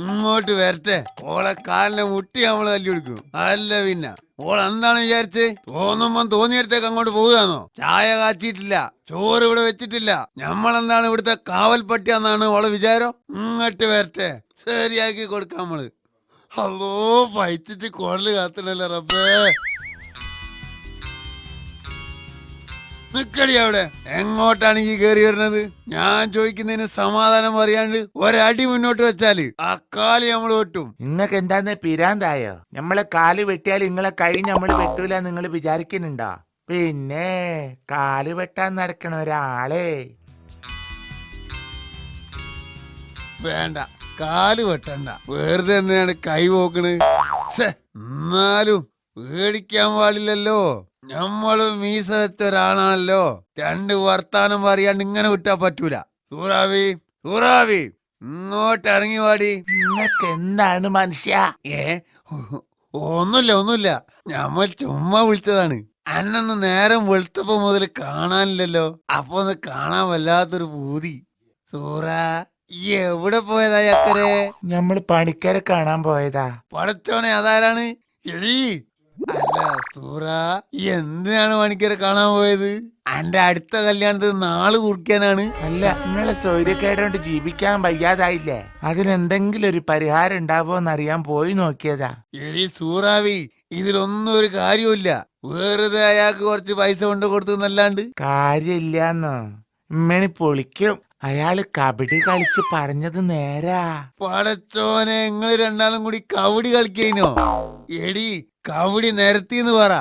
ഇങ്ങോട്ട് വരട്ടെ. ഓളെ കാലിനെ മുട്ടി നമ്മള് തല്ലി കൊടുക്കും. അല്ല പിന്നെ ഓൾ എന്താണ് വിചാരിച്ച്? തോന്നുമ്പോ തോന്നിയടുത്തേക്ക് അങ്ങോട്ട് പോവുകയാണോ? ചായ കാച്ചിട്ടില്ല, ചോറ് ഇവിടെ വെച്ചിട്ടില്ല, ഞമ്മളെന്താണ് ഇവിടുത്തെ കാവൽപ്പട്ടിയാന്നാണ് ഓളെ വിചാരം? ഇങ്ങോട്ട് വരട്ടെ, ശരിയാക്കി കൊടുക്കാം നമ്മള്. അല്ലോ പഴിച്ചിട്ട് കൊടല് കാത്തണല്ലോ റബ്ബേ. നിക്കടി അവിടെ. എങ്ങോട്ടാണ് ഈ കേറി വരുന്നത്? ഞാൻ ചോദിക്കുന്നതിന് സമാധാനം പറയാണ്ട് ഒരടി മുന്നോട്ട് വെച്ചാല് ആ കാല് നമ്മള് വെട്ടും. നിങ്ങക്ക് എന്താന്ന് പിരാന്തായോ? നമ്മളെ കാല് വെട്ടിയാൽ നിങ്ങളെ കൈ നമ്മള് വെട്ടൂല നിങ്ങൾ വിചാരിക്കുന്നുണ്ടോ? പിന്നെ കാല് വെട്ടാൻ നടക്കണ ഒരാളെ വേണ്ട, കാല് വെട്ടണ്ട. വെറുതെ എന്തിനാണ് കൈ പോക്കണ്? എന്നാലും പേടിക്കാൻ പാടില്ലല്ലോ. നമ്മള് മീസ വെച്ച ഒരാളാണല്ലോ. രണ്ട് വർത്താനം പറയാണ്ട് ഇങ്ങനെ വിട്ടാ പറ്റൂല. സൂറാവി, സൂറാവി, ഇങ്ങോട്ട് ഇറങ്ങി വാടി. നിങ്ങക്ക് എന്താണ് മനുഷ്യ? ഒന്നുമില്ല ഒന്നുമില്ല, നമ്മൾ ചുമ്മാ വിളിച്ചതാണ്. അന്നൊന്ന് നേരം വെളുത്തപ്പോ മുതൽ കാണാനില്ലല്ലോ. അപ്പൊ ഒന്ന് കാണാൻ വല്ലാത്തൊരു പൂതി. സൂറാ, എവിടെ പോയതാ അക്കരെ? നമ്മൾ പണിക്കരെ കാണാൻ പോയതാ. പടച്ചോനെ, അതാരാണ്? എഴീ, അല്ല സൂറ, എന്തിനാണ് പണിക്കരെ കാണാൻ പോയത്? എന്റെ അടുത്ത കല്യാണത്തിന് നാള് കുറിക്കാനാണ്. അല്ല, നിങ്ങളെ സൗര്യക്കേടോണ്ട് ജീവിക്കാൻ വയ്യാതായില്ലേ? അതിനെന്തെങ്കിലും ഒരു പരിഹാരം ഉണ്ടാവോന്നറിയാൻ പോയി നോക്കിയതാ. എഴി സൂറാവി, ഇതിലൊന്നും ഒരു കാര്യമില്ല. വെറുതെ അയാൾക്ക് കുറച്ച് പൈസ കൊണ്ട് കൊടുത്തുന്നല്ലാണ്ട്. കാര്യമില്ലാന്നോ? ഇമ്മണി പൊളിക്കും. അയാള് കബഡി കളിച്ച് പറഞ്ഞത് നേരാ. പടച്ചോനെ, നിങ്ങള് രണ്ടാളും കൂടി കബഡി കളിക്കോ? എടി, കബഡി നിരത്തിന്ന് പറ.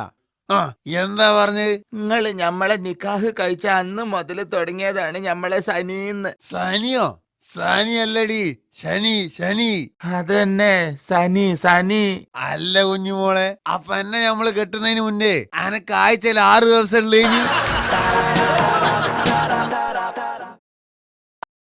ആ, എന്താ പറഞ്ഞത്? നിങ്ങള് ഞമ്മളെ നിക്കാഹ് കഴിച്ച അന്ന് മുതൽ തുടങ്ങിയതാണ് ഞമ്മളെ സനീന്ന്. സനിയോ? സനി അല്ലടി, ശനി, ശനി. അത് തന്നെ, സനി സനി. അല്ല കുഞ്ഞുമോളെ, അപ്പൊ എന്നെ നമ്മള് കെട്ടുന്നതിന് മുന്നേ അനക്ക് ആഴ്ചയിൽ 6 ദിവസം ഉള്ളേനി.